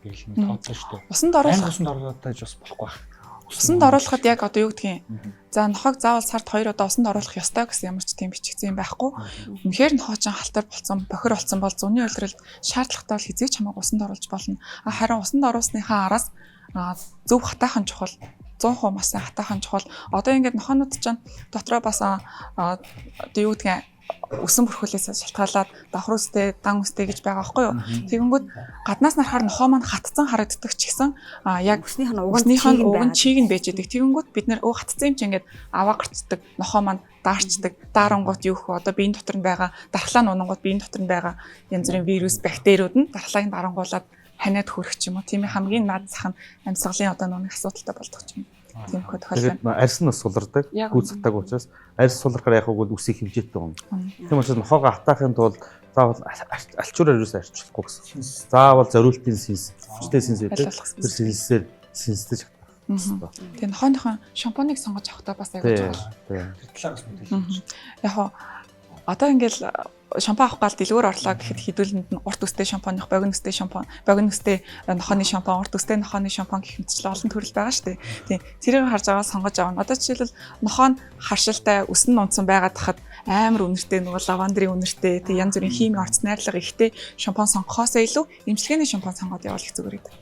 гэлэн тооцоо шүү дээ. Усанд оруулах усанд оруулахтай бас болохгүй байна. Усанд оруулахад яг одоо юу гэдгийг за нохоог заавал сард 2 удаа усанд оруулах ёстой гэсэн ямар ч тийм бичигдсэн юм байхгүй. Үнэхээр нохоо ч халтар болсон, бохир болсон бол зуны улиралд шаардлагатай бол хизээч хамаагүй усанд оруулж болно. Харин усанд оруулсныхаа араас зөв хатаахан чухал 100% мас хатаахан чухал. Одоо ингээд нохоонууд ч дотроо бас одоо юу гэдгийг өсөн бүрхүүлээс шалтгаалаад давхар үстэй, дан үстэй гэж байгаа байхгүй юу. Тэгэнгүүт гаднаас нарахаар нохоо маань хатцсан харагддаг ч гэсэн яг угсныхаа уг чийг нь байж идэг. Тэгэнгүүт бид нэр хатцсан юм чи ингээд аваа гарцдаг, нохоо маань даарчдаг. Daarангууд юу хөө одоо биеийн дотор нь байгаа, дархлаа нунангууд биеийн дотор нь байгаа янз бүрийн вирус, бактериуд нь дархлааг нь дарангуулад ханиад хүрэх ч юм уу. Тийм хамгийн наад зах нь амьсгалын одоо нэг асуудалтай болдог ч юм. Тийм хөө тохиолдол. Тэгээд арьс нь сулардаг, гүйц хатааг учраас арьс сулрахаар яг үгүй үсийг хэмжээтэй юм. Тийм учраас нохоогоо хатаахын тулд заавал алчуураар юусаа арчлахгүй гэсэн. Заавал зориултын синс, хүчтэй синс гэдэг. Тэр синсээр синстэй шатах. Тэгээд нохооныхон шампуныг сонгож авахдаа бас аягүй чухал. Тэр талаас нь хэлж. Яг одоо ингээл шампунь авах гал дэлгүүр орлоо гэхэд хідүүлэнд нь урт үстэй шампунь, богино үстэй шампунь, богино үстэй нохооны шампунь, урт үстэй нохооны шампунь гэх мэтчлэн олон төрөл байгаа шүү дээ. Тийм. Тэрийг харж байгаа сонгож авна. Одоо жишээлбэл нохоо нь харшилтай, үс нь унтсан байгаад хахад амар үнэртэй нөгөө лавандрын үнэртэй, тэг янз бүрийн хими орц найрлага ихтэй шампунь сонгохоос илүү эмчилгээний шампунь сонгоод явал их зүгээр гэдэг.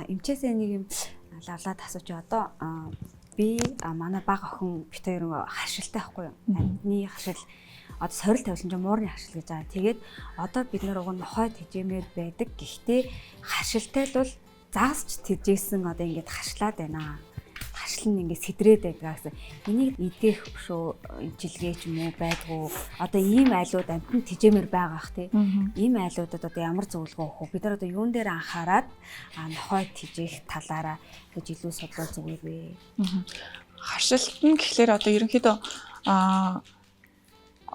Эмчээсээ нэг юм лавлаад асууж одоо би манай бага охин бит хоёр харшилтай байхгүй юу? Амьдны харшил одоо сорил тавилсан ч муурны харшил гэж байгаа. Тэгээд одоо бид нар уг нь нохой тэжээмээр байдаг. Гэхдээ харшилтай л бол заагсч тэжээсэн одоо ингээд харшлаад байна. Харшил нь ингээд сэтрээд байгаа гэсэн. Энийг эдгэх шүү жилгээ ч юм уу байдгүй. Одоо ийм айлууд амтнд тижээмэр байгаа бах тий. Ийм айлуудад одоо ямар зөвлөгөө өгөх вэ? Бид нар одоо юун дээр анхаарад нохой тижээх талаараа гэж илүү судлах зүгээр вэ? Харшилт нь гэхлээр одоо ерөнхийдөө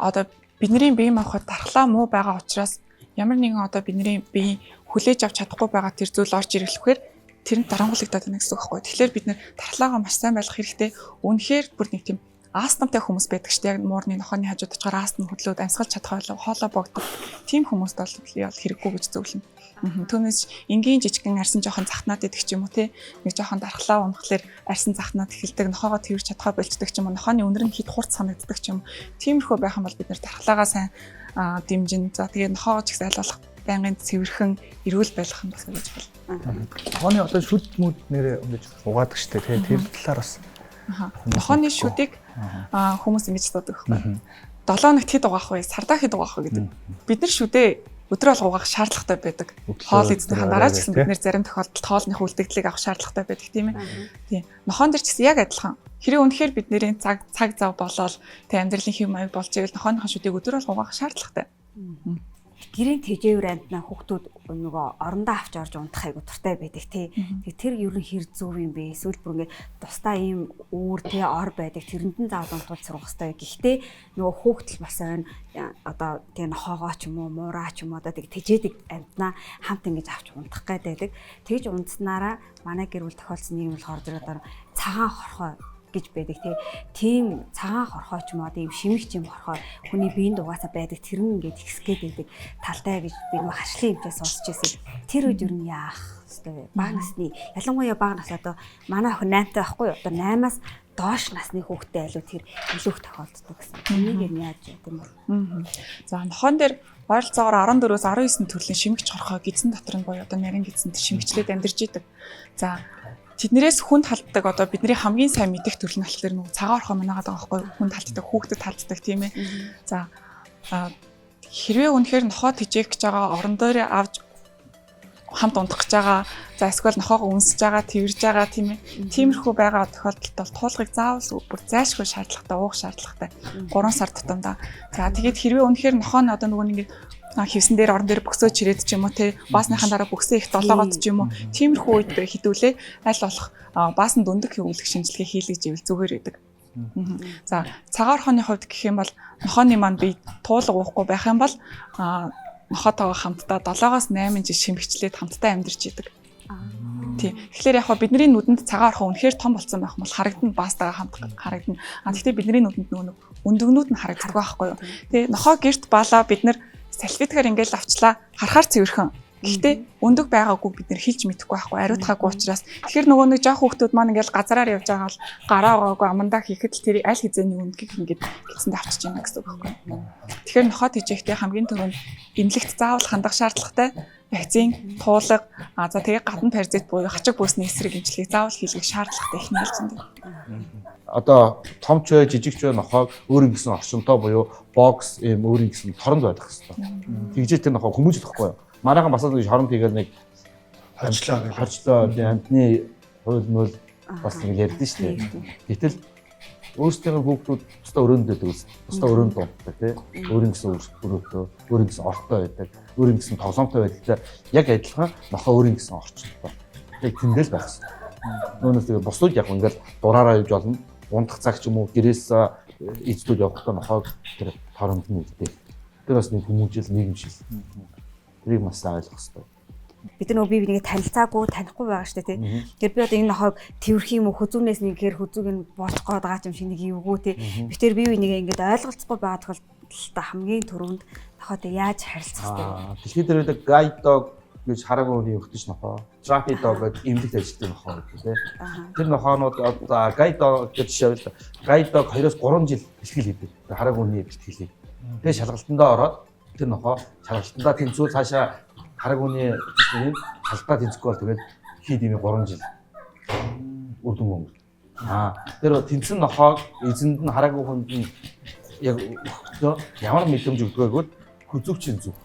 одоо бидний бие махбод дархлаа муу байгаа учраас ямар нэгэн одоо бидний бие хүлээж авч чадахгүй байгаа тэр зүйл орж ирэхлээр тэр нь дарангуулагдаад байна гэсэн үг байхгүй. Тэгэхээр бид нэр дархлаагаа маш сайн байлгах хэрэгтэй. Үнэхээр бүр нэг тийм астмтай хүмүүс байдаг шүү дээ. Яг муурны нохооны хажууд очоор астм хөдлөөд амьсгалж чадхаа хоолоо богддог. Тийм хүмүүст бол хэрэггүй гэж зөвлөнө. Түүнээс энгийн жижигхэн арьсан жоохон захнаад идэх ч юм уу те. Нэг жоохон дархлаа унахлаар арьсан захнаад эхэлдэг. Нохоогоо тэрж чадхаа болцдог ч юм уу. Нохооны өнөр нь хэд хурц санагддаг ч юм. Тиймэрхүү байх юм бол бид нэр дархлаагаа сайн дэмжин. За тэгээ нохоогоо ч их айлуулах байнгын цэвэрхэн эрүүл байлгах юм бас гэж байна. Нохооны одоо шүд мүд нэрээ ингэж угаадаг штэ тий. Тэр талаар бас нохооны шүдийг хүмүүс ингэж дуудаг байхгүй. 7 хоногт хэд угаах вэ? Сардаа хэд угаах вэ гэдэг. Бид нар шүдээ өдрөө алга угаах шаардлагатай байдаг. Хоол эзэнийхэн дараа ч гэсэн бид нэр зарим тохиолдолд хоолны хүлдэгдлийг авах шаардлагатай байдаг тийм ээ. Тийм. Нохоон дээр ч гэсэн яг адилхан. Хэрэв үнэхээр бид нэрийн цаг зав болоод тэг амьдралын хэв маяг болж ивэл нохооныхоо шүдийг өдрөө алга угаах шаардлагатай. Гэрийн тэжээвэр амтнаа хүүхдүүд нөгөө орондоо авч орж унтах айгу туртай байдаг тий. Тэг тэр ер нь хэр зөв юм бэ? Эсвэл бүр ингээд тусдаа ийм үүр тий ор байдаг. Тэрэнд нь заавал унтуул сурах хэрэгтэй. Гэхдээ нөгөө хүүхдэл бас байна. Одоо тий нохоогоо ч юм уу, муураа ч юм уу одоо тэг тэжээдэг амтнаа хамт ингэж авч унтах гэдэг. Тэгж унтснараа манай гэр бүл тохиолдсон нэг юм болохоор зэрэг цагаан хорхоо гэж байдаг тийм цагаан хорхоо ч юм уу ийм шимэг юм хорхоо хүний биеинд угаасаа байдаг тэр нь ингээд ихсгээд байдаг талтай гэж би нэг харшлын хэмжээ сонсч байсан. Тэр үед юу яах вэ? Бага насны ялангуяа бага нас одоо манай охин 8-тай байхгүй юу? Одоо 8-аас доош насны хүүхдээ айлуу тэр илүү их тохиолддог гэсэн. Энийг нь яаж яа гэм бэ? За нохоон дээр ойролцоогоор 14-өөс 19 төрлийн шимэгч хорхоо гидсэн дотор нь боёо одоо нарийн гидсэнд шимэгчлээд амьдарч идэг. За тэднэрээс хүнд халддаг одоо бидний хамгийн сайн мэдих төрөл нь болохоор нөгөө цагаан орхоо манайгаад байгаа байхгүй хүнд халддаг хүүхдэд халддаг тийм ээ. За хэрвээ үнэхээр нохоо тижээх гэж байгаа орон дээр авч хамт унтах гэж байгаа за эсвэл нохоогоо үнсэж байгаа тэрж байгаа тийм ээ. Тиймэрхүү байгаа тохиолдолд бол туулгыг заавал бүр зайлшгүй шаардлагатай уух шаардлагатай 3 сар тутамдаа. За тэгээд хэрвээ үнэхээр нохоо нь одоо нөгөө нэг хевсэн дээр орон дээр бөксөө чирээд ч юм уу те баасныхаа дараа бөксөө их долоогоод ч юм уу тиймэрхүү үед хідүүлээ аль болох баасан дүндх хөвлөх шинжилгээ хийлгэж ивэл зүгээр байдаг. За цагаан орхооны хувьд гэх юм бол нохооны маань бие туулга уухгүй байх юм бол нохоотойгоо хамтдаа 7-8 жил шимэгчлээд хамтдаа амьдарч идэг. Тийм. Тэгэхээр яг бидний нүдэнд цагаан орхоо үнэхээр том болсон байх юм бол харагдана баастайгаа хамт харагдана. Гэхдээ бидний нүдэнд нөгөө өндөгнүүд нь харагддаг байхгүй юу. Тэгээ нохоо гэрт баалаа бид нар салфетгаар ингээл авчлаа харахаар цэвэрхэн. Гэхдээ өндөг байгаагүй бид нэр хэлж мэдэхгүй байхгүй ариутгаагүй учраас тэгэхээр нөгөө нэг жоох хүүхдүүд маань ингээл газараар явж байгаа бол гараа огоогүй амандаа хийхэд л тэр аль хизээний өндгийг ингээд гисэнд авчиж байна гэсэн үг байхгүй. Тэгэхээр нохоо тижээхдээ хамгийн түрүүнд эмнэлэгт заавал хандах шаардлагатай вакцин, туулга, за тэгээ гадна паразит буюу хачиг бөөсний эсрэг эмчилгээг заавал хийлгэх шаардлагатай их нээлтсэн дээ. Одоо том ч бай, жижиг ч бай нохоог өөрийн гэсэн орчинтой буюу бокс ийм өөрийн гэсэн торонд байх хэрэгтэй. Тэгжээ тэр нохоо хүмүүжлэхгүй юу? Манайхан бас нэг хоромт хийгээл нэг харчлаа амтны хууль мөл бас нэг ярьдэн шүү дээ. Гэтэл өөрсдийн хүүхдүүд тусдаа өрөөнд байдаг үст. Тусдаа өрөөнд дууддаг тий. Өөрийн гэсэн өрөөтэй, өөрийн гэсэн ортой байдаг, өөрийн гэсэн тоглоомтой байдалтай яг адилхан нохоо өөрийн гэсэн орчинтой. Яг тэндэл байх хэрэгтэй. Нүүнээс тэгээ бусдууд яг ингээл дураараа явж болно. Унтах цаг ч юм уу гэрээс эзлүүд явахдаа нохоог тэр торонд нь үлдээ. Тэр бас нэг хүмүүжил нийгэмшил. Тэрийг маш сайн ойлгох хэрэгтэй. Бид нөгөө бие бинийг танилцаагүй, танихгүй байгаа шүү дээ тий. Тэр би одоо энэ нохоог тэрвэрх юм уу хүзүүнээс нэг хэр хүзүүг нь боочих гээд байгаа юм шиг нэг эвгүй тий. Би тэр бие бинийг ингээд ойлголцохгүй байгаа тохиолдолд хамгийн түрүүнд нохоотой яаж харилцах хэрэгтэй вэ? Дэлхийд дээр guide dog гэж хараагүй хүний өгдөж нохоо. Trappy dog гэдэг эмнэлэгт ажилладаг нохоо гэдэг тий. Тэр нохоонууд одоо guide dog гэж жишээл guide dog 2-3 жил бэлтгэл хийдэг. Хараагүй хүний бэлтгэлийг. Тэгээ шалгалтандаа ороод тэр нохоо шалгалтандаа тэнцвэл цаашаа хараагүйний зүйлийг шалгалтаа тэнцэхгүй бол тэгээд хий димээ 3 жил үр дүн өнгө. Тэр тэнцэн нохоог эзэнд нь хараагүй хүнд нь яг ямар мэдрэмж өгдөгөө гэвэл хүзүүгчийн зүг.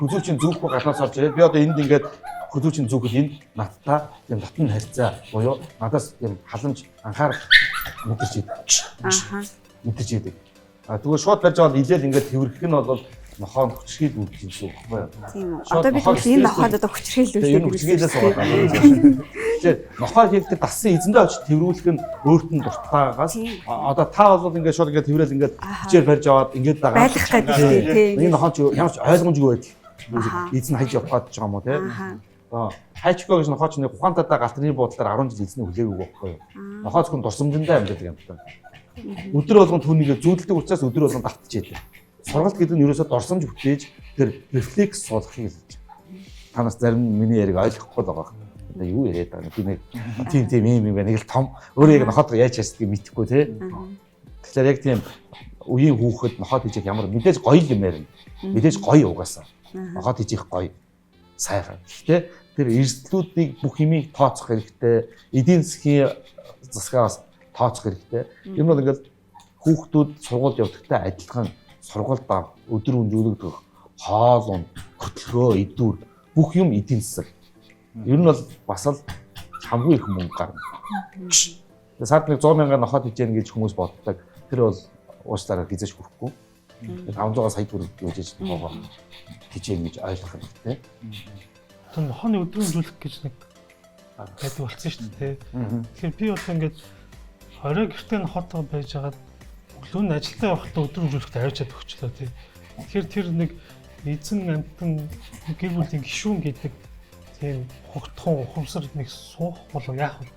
Хүзүүчин зүүхгүй гаднаас орж ирээд би одоо энд ингээд хүзүүчин зүүхэд энд надтай тийм татны харьцаа буюу надаас тийм халамж анхаарал мэдэрч идэг. Мэдэрч идэг. Тэгвэл шууд барьж аваад илээл ингээд тэрхэх нь бол нохоо хүчрхийл үүдэх юм шиг байхгүй юу? Тийм үү. Одоо бид энэ нохоод одоо хүчрхийлүүлдэг. Энэ хүчрхийлээс болоод. Тэгэхээр нохоо хийхдээ дассан эзэндээ очиж тэрүүлэх нь өөрт нь дуртаагаас одоо та бол ингээд шууд ингээд тэрвэл ингээд хүчээр барьж аваад ингээд дагаад байлгах гэдэг тийм. Энэ нохоо ч ямар ч ойлгомжгүй байдаг. Эзэн хайж явах гэж байгаа юм уу те? Хайчгаа гэж нохоо ч нэг ухаантайдаа галтны буудлаар 10 жил эзний хүлээгүй байхгүй юу? Нохоо зөвхөн дурсамжиндаа амьдаг юм байна. Өдөр болгон түүнийг зүүдэлдэг учраас өдөр болгон давтчихээд. Сургалт гэдэг нь ерөөсөө дорсомж бүтээж тэр рефлекс суулгахыг хэлж байна. Танаас зарим миний яриг ойлгохгүй л байгаа. Одоо юу яриад байгаа би нэг тийм юм байна. Нэг л том өөрөө яг нохоод яаж ястгийг мэдэхгүй те. Тэгэхээр яг тийм үеийн хүүхэд нохоод хийж ямар мэдээж гоё юм ярина. Мэдээж гоё угаасаа. Нохоод хийж гоё сайхан. Гэхдээ тэр эрсдлүүдийг бүх юмыг тооцох хэрэгтэй. Эдийн засгийн засгаас тооцох хэрэгтэй. Энэ бол ингээд хүүхдүүд сургууль явдагтай адилхан сургуульд өдөр өнжүүлэгдэх хоол, хөтөлбөр, идүүр бүх юм эдийн засаг. Ер нь бол бас л хамгийн их мөнгө гарна. Саад нэг 100 мянган нохоод хийж яах гэж хүмүүс боддог. Тэр бол уучлаарай хизээч хүрэхгүй. 500 сая төгрөг гэж нохоо хийж яах гэж ойлгох хэрэгтэй. Тэр нохооны өдөр өнжүүлэх гэж нэг байдаг болсон шүү дээ. Тэгэхээр би бол ингээд орой гэртээ нохоотойгоо байж байгаа Лүн ажилдаа явахдаа өдөр өнжүүлэхэд авчиад өгчлөө тий. Тэгэхээр тэр нэг эзэн амтан гэр бүлийн гишүүн гэдэг тийм хугтхан ухамсар нэг суух болов яах вэ?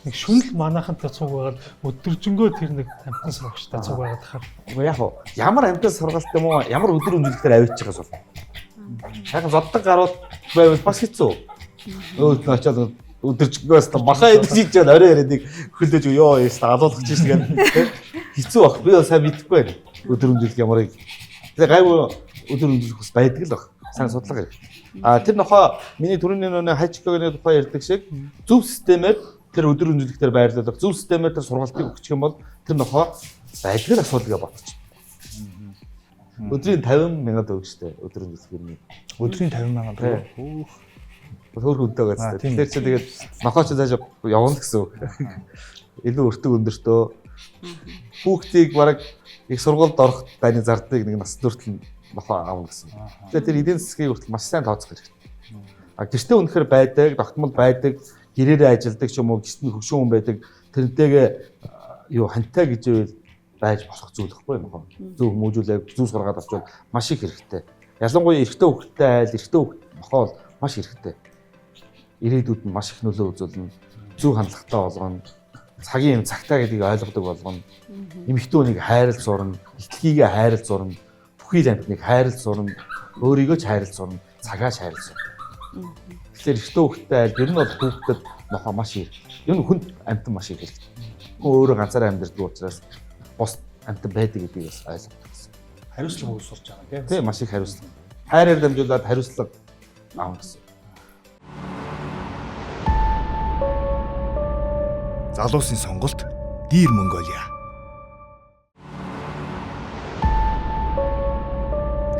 Нэг шүнэл манахантай цуг байгаад өдөржингөө тэр нэг амтан сурагчтай цуг байгаад хахаар. Уу яах вэ? Ямар амтан сургалт юм уу? Ямар өдөр өнжүүлэхээр авчиж байгаас бол. Сайхан зоддог гарууд байвал бас хэцүү. Өөд нь очиад өдөржингөөс бахаа идэж чад орой яриад хөлдөөж ёо яста алуулах гэж тэгээд хэцүү баг. Би сайн мэдэхгүй байна. Өдөр өнжүүлэх ямарыг. Тэгээ гайгүй өдөр өнжүүлэх бас байдаг л баг. Сайн судлага хэрэг. Тэр нохоо миний түрүүний нөө хайчкогийн тухай ярьдаг шиг зөв системээр тэр өдөр өнжүүлэхээр байрлуулах, зөв системээр тэр сургалтыг өгчих юм бол тэр нохоо байдаг л асуудалгаа ботчих. Өдрийн 50 мянга төгрөг штэ өдөр өнжүүлэх юм. Өдрийн 50 мянга төгрөг. Хөөх өдөө гэсэн. Тэгэхээр чи тэгээд нохоо ч зааж явна гэсэн үг. Илүү өртөг өндөртөө хүүхдийг бараг их сургуульд орох дайны зардыг нэг нас төртөл нохоо аавна гэсэн. Тэгэхээр тэр эдийн засгийн хүртэл маш сайн тооцох хэрэгтэй. Гэртээ үнэхээр байдаг, тогтмол байдаг, гэрээрээ ажилдаг ч юм уу, гэртний хөвшин хүн байдаг. Тэрнтэйгээ юу хантай гэж байж болох зүйл байхгүй нохоо. Зөв хүмүүжүүлээ, зөв сургаад авчвал маш их хэрэгтэй. Ялангуяа эрэгтэй хүүхдтэй айл, эрэгтэй хүүхд нохоо бол маш хэрэгтэй. Ирээдүйд нь маш их нөлөө үзүүлнэ. Зөв хандлагатай болгоно. Цагийн цагтаа гэдгийг ойлгодог болгоно. Эмэгтэй хүнийг хайрлах сурна, итгэхийгээ хайрлах сурна, бүхий л амьтныг хайрлах сурна, өөрийгөө ч хайрлах сурна, цагаач хайрлах сурна. Тэгэхээр эрэгтэй хүүхдтэй айл ер нь бол хүүхдэд нохоо маш их. Ер нь хүнд амьтан маш их хэрэгтэй. Хүн өөрөө ганцаараа амьдардаг учраас бос амьтан байдаг гэдгийг бас ойлгох гэсэн. Хариуцлага өгсөрч байгаа тийм маш их хариуцлага. Хайраар дамжуулаад хариуцлага аавна гэсэн. Залуусын сонголт Dear Mongolia.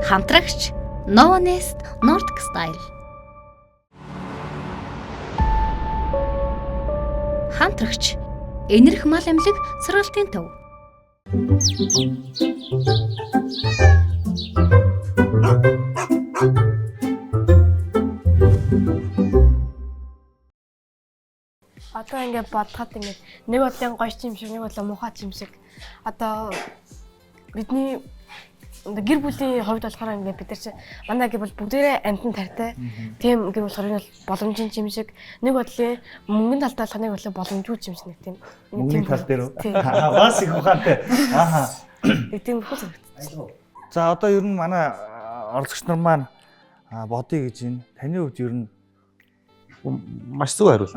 Хамтрагч Novonest Nordic Style. Хамтрагч Энерх мал амлаг сургалтын төв. Одоо ингээд бодоход ингээд нэг бодлын гоё юм шиг, нэг бодлын муухай юм шиг. Одоо бидний гэр бүлийн хувьд болохоор ингээд бид нар чи манай гэр бүл бүгдээрээ амьтан тартай. Тийм гэр болохоор энэ бол боломжийн юм шиг. Нэг бодлын мөнгөнд талтай болох нэг бодлын боломжгүй юм шиг нэг тийм. Мөнгөний тал дээр үү? Бас их ухаантай. Ааха. Тийм их үзэгдсэн. За одоо ер нь манай оролцогч нар маань бодъё гэж байна. Таны хувьд ер нь маш зөв хариулт.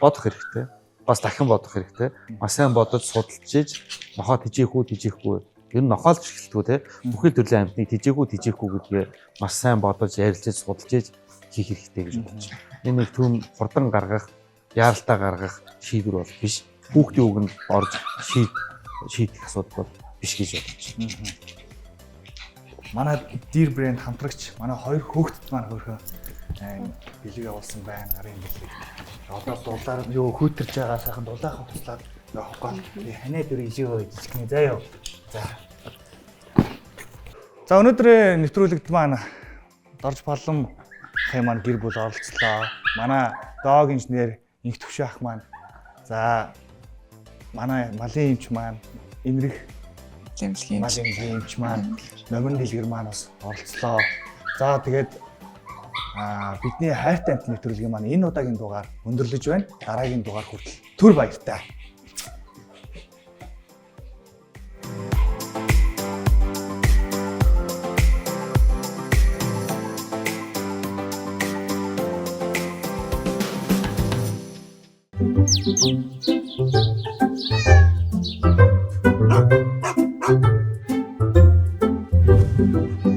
Бодох хэрэгтэй. Бас дахин бодох хэрэгтэй. Маш сайн бодож судалж иж нохоо тижээхгүй. Ер нь нохоолж эхэлтгүү те. Бүхэл төрлийн амьтныг тижээхгүй гэдгээ маш сайн бодож ярилцж судалж иж хийх хэрэгтэй гэж бодож байна. Энэ нэг түн хурдан гаргах, яаралтай гаргах шийдвэр бол биш. Хүүхдийн үгэнд орж шийдэх асуудал бол биш гэж бодож байна. манай Dear брэнд хамтрагч манай хоёр хүүхдэд маань хөрхөн бэлэг явуулсан байна гарын бэлэг. Одоо дулаар юу хүйтэрж байгаа сайхан дулаахан туслаад явах гол. Ханаа дүр ижөө жижигнэ заа юу. За өнөөдрийн нэвтрүүлэгт маань Дорж Балан хай маань гэр бүл оролцлоо. Манай дог инженер Инх Төвшин ах маань. За манай малын эмч маань Имрэх Зэмлэгийн эмч маань Номин дэлгэр маань бас оролцлоо. За тэгээд бидний хайртай амт нэвтрүүлгийн маань энэ удаагийн дугаар өндөрлөж байна. Дараагийн дугаар хүртэл түр баяртай. Thank you.